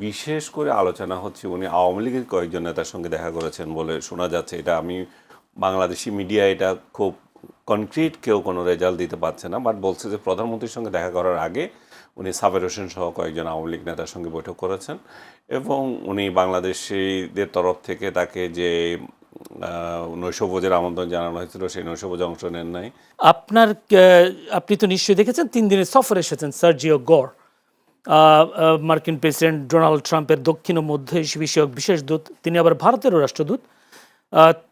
বিশেষ করে আলোচনা হচ্ছে উনি আওয়ামী লীগের কয়েকজন নেতার সঙ্গে দেখা করেছেন বলে শোনা যাচ্ছে। এটা আমি বাংলাদেশি মিডিয়া এটা খুব কনক্রিট কেউ কোনো রেজাল্ট দিতে পারছে না, বাট বলছে যে প্রধানমন্ত্রীর সঙ্গে দেখা করার আগে উনি সাবের হোসেন সহ কয়েকজন আওয়ামী লীগ নেতার সঙ্গে বৈঠক করেছেন এবং উনি বাংলাদেশিদের তরফ থেকে তাকে যে নৈশভোজের আমন্ত্রণ জানানো হয়েছিল সেই নৈশভোজে অংশ নেন নাই। আপনি তো নিশ্চয়ই দেখেছেন 3 দিনের সফরে এসেছেন সার্জিও গর, মার্কিন প্রেসিডেন্ট ডোনাল্ড ট্রাম্পের দক্ষিণ ও মধ্য এশিয়া বিষয়ক বিশেষ দূত, তিনি আবার ভারতেরও রাষ্ট্রদূত।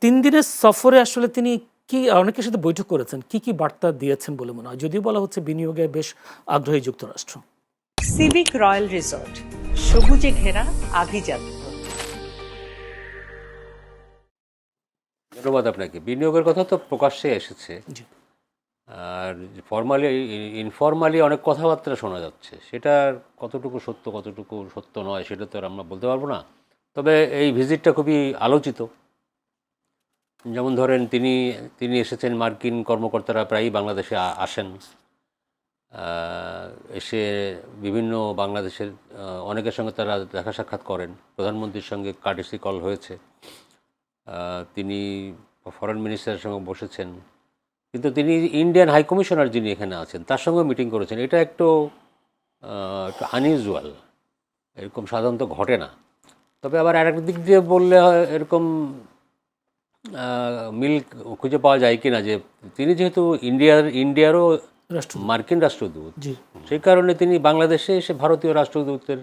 3 দিনের সফরে আসলে তিনি কি অনেকের সাথে বৈঠক করেছেন, কি কি বার্তা দিয়েছেন বলে মনে হয়? যদিও বলা হচ্ছে বিনিয়োগে বেশ আগ্রহী যুক্তরাষ্ট্র। সিভিক রয়্যাল রিসোর্ট, সবুজে ঘেরা আভিজাত্য। ধন্যবাদ আপনাকে। বিনিয়োগের কথা তো প্রকাশ্যে এসেছে, আর ইনফরমালি অনেক কথাবার্তা শোনা যাচ্ছে। সেটা কতটুকু সত্য নয় সেটা তো আর আমরা বলতে পারবো না। তবে এই ভিজিটটা খুবই আলোচিত। যেমন ধরেন তিনি এসেছেন, মার্কিন কর্মকর্তারা প্রায়ই বাংলাদেশে আসেন, এসে বিভিন্ন বাংলাদেশের অনেকের সঙ্গে তারা দেখা সাক্ষাৎ করেন। প্রধানমন্ত্রীর সঙ্গে কার্টেসি কল হয়েছে, তিনি ফরেন মিনিস্টারের সঙ্গে বসেছেন, কিন্তু তিনি ইন্ডিয়ান হাই কমিশনার যিনি এখানে আছেন তার সঙ্গে মিটিং করেছেন। এটা একটু আনইউজুয়াল, এরকম সাধারণত ঘটে না। তবে আবার আরেক দিক দিয়ে বললে এরকম মিল খুঁজে পাওয়া যায় কি না, যে তিনি যেহেতু ইন্ডিয়ারও মার্কিন রাষ্ট্রদূত, সেই কারণে তিনি বাংলাদেশে এসে ভারতীয় রাষ্ট্রদূতের,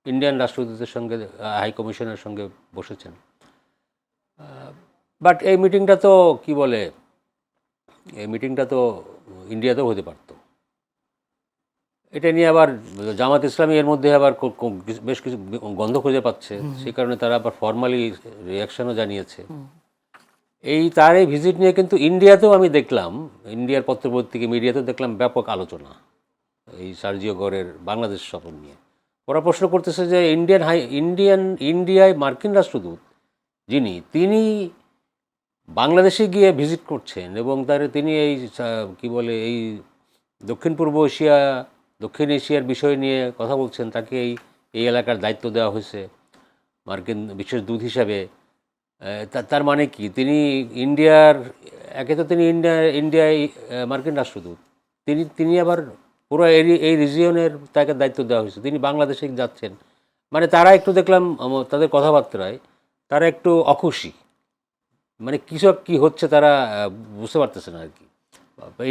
ইন্ডিয়ান রাষ্ট্রদূতের সঙ্গে, হাই কমিশনের সঙ্গে বসেছেন। বাট এই মিটিংটা তো এই মিটিংটা তো ইন্ডিয়াতেও হতে পারত। এটা নিয়ে আবার জামাত ইসলামী এর মধ্যে আবার বেশ কিছু গন্ধ খুঁজে পাচ্ছে, সেই কারণে তারা আবার ফর্মালি রিয়াকশনও জানিয়েছে। তার এই ভিজিট নিয়ে কিন্তু ইন্ডিয়াতেও আমি দেখলাম, ইন্ডিয়ার পত্রপত্রিকা মিডিয়াতেও দেখলাম ব্যাপক আলোচনা এই সার্জিও গরের বাংলাদেশ সফর নিয়ে। ওরা প্রশ্ন করতেছে যে ইন্ডিয়ায় মার্কিন রাষ্ট্রদূত তিনি বাংলাদেশে গিয়ে ভিজিট করছেন এবং তিনি এই দক্ষিণ এশিয়ার বিষয় নিয়ে কথা বলছেন। তাকে এই এলাকার দায়িত্ব দেওয়া হয়েছে মার্কিন বিশেষ দূত হিসাবে। তার মানে কি, তিনি ইন্ডিয়ায় মার্কিন রাষ্ট্রদূত, তিনি আবার পুরো এই রিজিয়নের তাকে দায়িত্ব দেওয়া হয়েছে, তিনি বাংলাদেশে যাচ্ছেন। মানে তারা একটু দেখলাম তাদের কথাবার্তায় তারা একটু অখুশি, মানে কি হচ্ছে তারা বুঝতে পারতেছে না আর কি।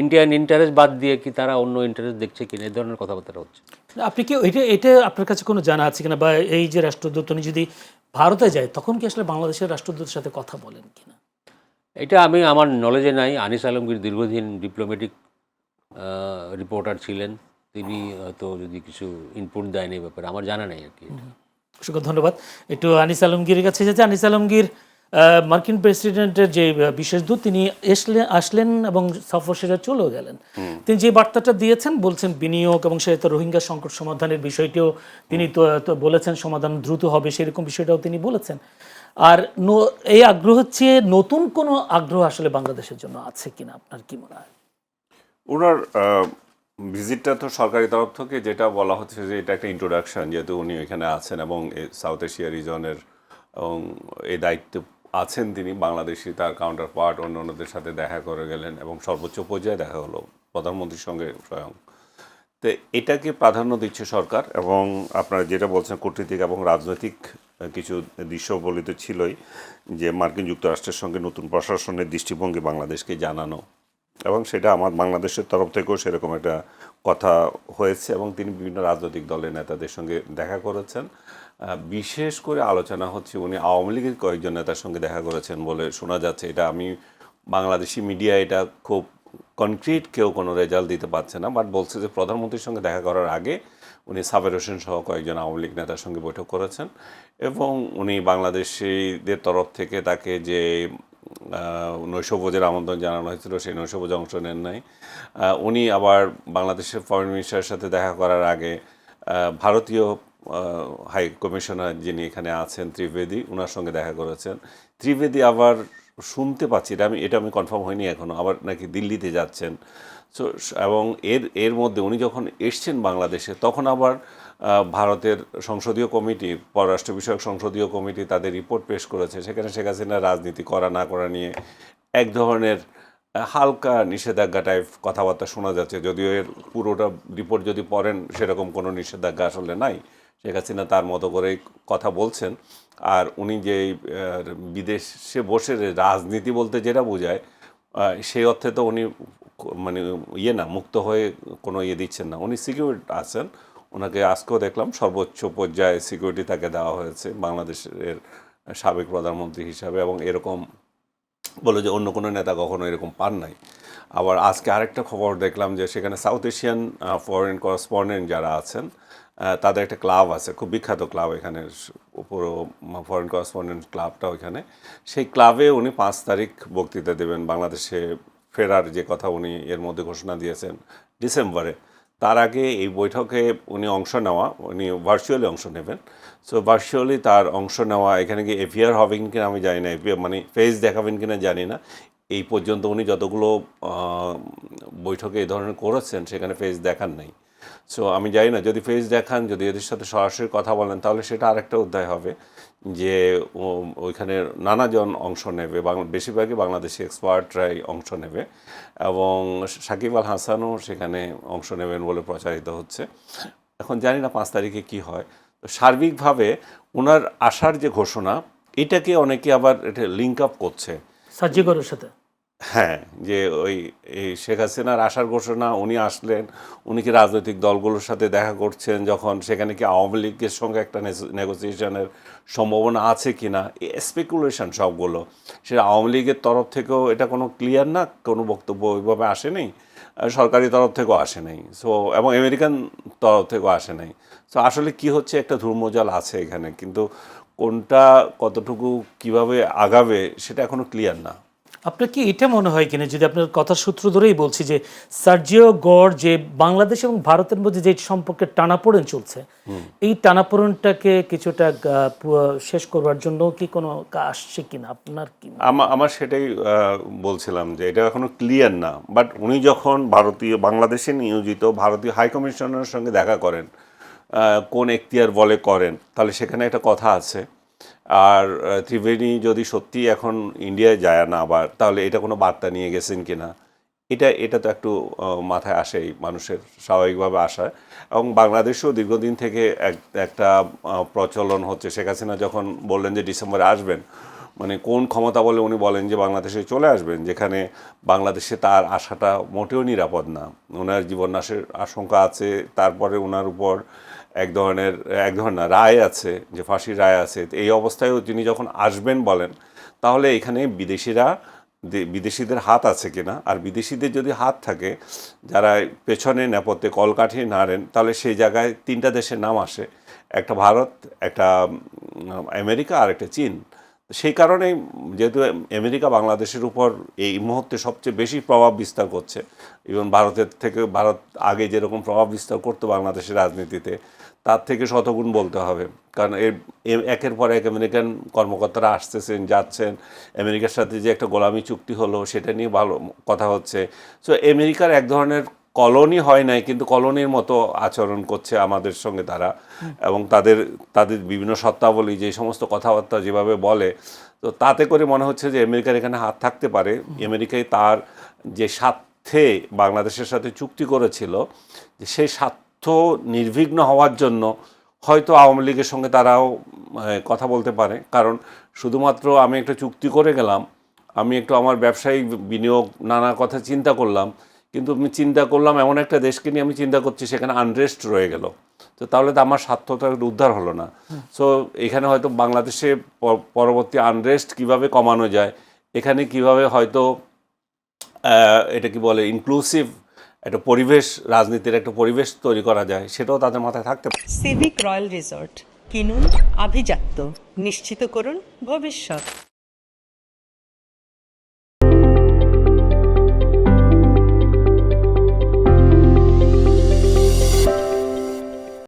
ইন্ডিয়ান ইন্টারেস্ট বাদ দিয়ে কি তারা অন্য ইন্টারেস্ট দেখছে কিনা, এই ধরনের কথাবার্তা হচ্ছে। আপনি কি এটা আপনার কাছে কোনো জানা আছে কিনা, বা এই যে রাষ্ট্রদূত উনি যদি ভারতে যায় তখন কি আসলে বাংলাদেশের রাষ্ট্রদূতের সাথে কথা বলেন কিনা? এটা আমার নলেজে নাই। আনিস আলমগীর দীর্ঘদিন ডিপ্লোম্যাটিক রিপোর্টার ছিলেন, তিনি হয়তো যদি কিছু ইনপুট দেন এই ব্যাপারে, আমার জানা নেই আর কি। অসংখ্য ধন্যবাদ। একটু আনিস আলমগীরের কাছে যেতে। আনিস আলমগীর, মার্কিন প্রেসিডেন্টের যে বিশেষ দূত তিনি আসলেন এবং সফর শেষে চলেও গেলেন। তিনি যে বার্তাটা দিয়েছেন, বলছেন বিনিয়োগ এবং সেটা রোহিঙ্গা সংকট সমাধানের বিষয়টিও তিনি তো বলেছেন সমাধান দ্রুত হবে, সেরকম বিষয়টাও তিনি বলেছেন। আর এই আগ্রহ হচ্ছে নতুন কোনো আগ্রহ আসলে বাংলাদেশের জন্য আছে কিনা, আপনার কি মনে হয়? ওনার ভিজিটটা তো সরকারি তরফ থেকে যেটা বলা হচ্ছে যে এটা একটা ইন্ট্রোডাকশন, যেহেতু উনি এখানে আছেন এবং সাউথ এশিয়া রিজনের এবং এই দায়িত্বে আছেন তিনি, বাংলাদেশি তার কাউন্টার পার্ট অন্যান্যদের সাথে দেখা করে গেলেন এবং সর্বোচ্চ পর্যায়ে দেখা হলো প্রধানমন্ত্রীর সঙ্গে স্বয়ং। তো এটাকে প্রাধান্য দিচ্ছে সরকার, এবং আপনারা যেটা বলছেন কূটনীতিক এবং রাজনৈতিক কিছু দৃশ্যবলী তো ছিলই, যে মার্কিন যুক্তরাষ্ট্রের সঙ্গে নতুন প্রশাসনের দৃষ্টিভঙ্গি বাংলাদেশকে জানানো, এবং সেটা আমার বাংলাদেশের তরফ থেকেও সেরকম একটা কথা হয়েছে এবং তিনি বিভিন্ন রাজনৈতিক দলের নেতাদের সঙ্গে দেখা করেছেন। বিশেষ করে আলোচনা হচ্ছে উনি আওয়ামী লীগের কয়েকজন নেতার সঙ্গে দেখা করেছেন বলে শোনা যাচ্ছে। এটা আমি বাংলাদেশি মিডিয়া এটা খুব কনক্রিট কেউ কোনো রেজাল্ট দিতে পারছে না, বাট বলছে যে প্রধানমন্ত্রীর সঙ্গে দেখা করার আগে উনি সাবের হোসেন সহ কয়েকজন আওয়ামী লীগ নেতার সঙ্গে বৈঠক করেছেন এবং উনি বাংলাদেশিদের তরফ থেকে তাকে যে নৈশভোজের আমন্ত্রণ জানানো হয়েছিল সেই নৈশভোজে অংশ নেন নাই। উনি আবার বাংলাদেশের ফরেন মিনিস্টারের সাথে দেখা করার আগে ভারতীয় হাই কমিশনার যিনি এখানে আছেন ত্রিবেদী, ওনার সঙ্গে দেখা করেছেন। ত্রিবেদী আবার শুনতে পাচ্ছি, এটা আমি কনফার্ম হয়নি এখনও, আবার নাকি দিল্লিতে যাচ্ছেন। সো এবং এর মধ্যে উনি যখন এসছেন বাংলাদেশে তখন আবার ভারতের সংসদীয় কমিটি, পররাষ্ট্র বিষয়ক সংসদীয় কমিটি তাদের রিপোর্ট পেশ করেছে, সেখানে শেখ হাসিনা রাজনীতি করা না করা নিয়ে এক ধরনের হালকা নিষেধাজ্ঞা টাইপ কথাবার্তা শোনা যাচ্ছে, যদিও এর পুরোটা রিপোর্ট যদি পড়েন সেরকম কোনো নিষেধাজ্ঞা আসলে নাই। শেখ হাসিনা তার মতো করেই কথা বলছেন। আর উনি যে বিদেশে বসে রাজনীতি বলতে যেটা বোঝায়, সেই অর্থে তো উনি মানে না মুক্ত হয়ে কোনো দিচ্ছেন না, উনি সিকিউরিটি আছেন। ওনাকে আজকেও দেখলাম সর্বোচ্চ পর্যায়ে সিকিউরিটি তাকে দেওয়া হয়েছে বাংলাদেশের সাবেক প্রধানমন্ত্রী হিসাবে, এবং এরকম বলে যে অন্য কোনো নেতা কখনো এরকম পান নাই। আবার আজকে আরেকটা খবর দেখলাম যে সেখানে সাউথ এশিয়ান ফরেন করেসপন্ডেন্ট যারা আছেন তাদের একটা ক্লাব আছে, খুব বিখ্যাত ক্লাব এখানে, পুরো ফরেন করেসপন্ডেন্ট ক্লাবটা ওইখানে। সেই ক্লাবে উনি 5 তারিখ বক্তৃতা দেবেন, বাংলাদেশে ফেরার যে কথা উনি এর মধ্যে ঘোষণা দিয়েছেন ডিসেম্বরে। তার আগে এই বৈঠকে উনি উনি ভার্চুয়ালি অংশ নেবেন। সো ভার্চুয়ালি তার অংশ নেওয়া, এখানে কি এফিআর হবেন কিনা আমি জানি না, মানে ফেস দেখাবেন কিনা জানি না। এই পর্যন্ত উনি যতগুলো বৈঠকে এই ধরনের করেছেন সেখানে ফেস দেখান নাই। সো আমি জানি না, যদি ফেস দেখান, যদি এদের সাথে সরাসরি কথা বলেন, তাহলে সেটা আরেকটা অধ্যায় হবে যে ওইখানে নানাজন অংশ নেবে, বেশিরভাগই বাংলাদেশি এক্সপার্টরাই অংশ নেবে, এবং সাকিব আল হাসানও সেখানে অংশ নেবেন বলে প্রচারিত হচ্ছে। এখন জানি না 5 তারিখে কি হয়। তো সার্বিকভাবে ওনার আসার যে ঘোষণা, এটাকে অনেকে আবার এটা লিঙ্ক আপ করছে সার্জিকরের সাথে। হ্যাঁ, যে এই শেখ হাসিনার আসার ঘোষণা, উনি আসলেন, উনি কি রাজনৈতিক দলগুলোর সাথে দেখা করছেন, যখন সেখানে কি আওয়ামী লীগের সঙ্গে একটা নেগোসিয়েশনের সম্ভাবনা আছে কি না, স্পেকুলেশন সবগুলো। সেটা আওয়ামী লীগের তরফ থেকেও এটা কোনো ক্লিয়ার না, কোনো বক্তব্য ওইভাবে আসে নেই, সরকারি তরফ থেকেও আসে নাই, সো এবং আমেরিকান তরফ থেকেও আসে নাই। সো আসলে কি হচ্ছে, একটা ধূম্রজাল আছে এখানে, কিন্তু কোনটা কতটুকু কিভাবে আগাবে সেটা এখনো ক্লিয়ার না। আপনার কি এটা মনে হয় কিনা, যদি আপনার কথার সূত্র ধরেই বলছি, যে সার্জিও গড় যে বাংলাদেশ এবং ভারতের মধ্যে যে সম্পর্কের টানাপোড়েন চলছে, এই টানাপোড়েনটাকে কিছুটা শেষ করবার জন্য কি কোনো আসছে কিনা, আপনার কি? আমার সেটাই বলছিলাম যে এটা এখনো ক্লিয়ার না। বাট উনি যখন বাংলাদেশে নিয়োজিত ভারতীয় হাই কমিশনারের সঙ্গে দেখা করেন, কোন এখতিয়ার বলে করেন, তাহলে সেখানে একটা কথা আছে। আর ত্রিবেণী যদি সত্যি এখন ইন্ডিয়ায় যায় না আবার, তাহলে এটা কোনো বার্তা নিয়ে গেছেন কিনা, এটা তো একটু মাথায় আসেই, মানুষের স্বাভাবিকভাবে আসায়। এবং বাংলাদেশেও দীর্ঘদিন থেকে একটা প্রচলন হচ্ছে, শেখ হাসিনা যখন বললেন যে ডিসেম্বরে আসবেন, মানে কোন ক্ষমতা বলে উনি বলেন যে বাংলাদেশে চলে আসবেন, যেখানে বাংলাদেশে তার আসাটা মোটেও নিরাপদ না, ওনার জীবননাশের আশঙ্কা আছে। তারপরে ওনার উপর এক ধরনের রায় আছে, যে ফাঁসির রায় আছে। এই অবস্থায়ও তিনি যখন আসবেন বলেন, তাহলে এখানে বিদেশিদের হাত আছে কিনা, আর বিদেশিদের যদি হাত থাকে, যারা পেছনে নেপথ্যে কলকাঠি নাড়েন, তাহলে সেই জায়গায় 3টা দেশের নাম আসে, একটা ভারত, একটা আমেরিকা, আর একটা চীন। সেই কারণেই, যেহেতু আমেরিকা বাংলাদেশের উপর এই মুহূর্তে সবচেয়ে বেশি প্রভাব বিস্তার করছে, ইভেন ভারতের থেকে, ভারত আগে যেরকম প্রভাব বিস্তার করতো বাংলাদেশের রাজনীতিতে, তার থেকে শতগুণ বলতে হবে। কারণ একের পর এক আমেরিকান কর্মকর্তারা আসতেছেন, যাচ্ছেন। আমেরিকার সাথে যে একটা গোলামি চুক্তি হলো, সেটা নিয়ে ভালো কথা হচ্ছে। সো আমেরিকার এক ধরনের কলোনি হয় নাই, কিন্তু কলোনির মতো আচরণ করছে আমাদের সঙ্গে তারা, এবং তাদের বিভিন্ন সত্তাবলী, যে সমস্ত কথাবার্তা যেভাবে বলে, তো তাতে করে মনে হচ্ছে যে আমেরিকার এখানে হাত থাকতে পারে। আমেরিকায় তার যে স্বার্থে বাংলাদেশের সাথে চুক্তি করেছিল, যে সেই স্বার্থ নির্বিঘ্ন হওয়ার জন্য হয়তো আওয়ামী লীগের সঙ্গে তারাও কথা বলতে পারে। কারণ শুধুমাত্র আমি একটা চুক্তি করে গেলাম, আমি একটু আমার ব্যবসায়িক বিনিয়োগ নানা কথা চিন্তা করলাম, কিন্তু আমি চিন্তা করলাম এমন একটা দেশকে নিয়ে আমি চিন্তা করছি, সেখানে আনরেস্ট রয়ে গেল, তো তাহলে তো আমার স্বার্থটা একটু উদ্ধার হলো না। সো এখানে হয়তো বাংলাদেশে পরবর্তী আনরেস্ট কিভাবে কমানো যায়, এখানে কিভাবে হয়তো এটা কি বলে ইনক্লুসিভ একটা পরিবেশ, রাজনীতির একটা পরিবেশ তৈরি করা যায়, সেটাও তাদের মাথায় থাকতে পারে। সিভিক রয়্যাল রিসর্ট, কিনুন আভিজাত্য, নিশ্চিত করুন ভবিষ্যৎ।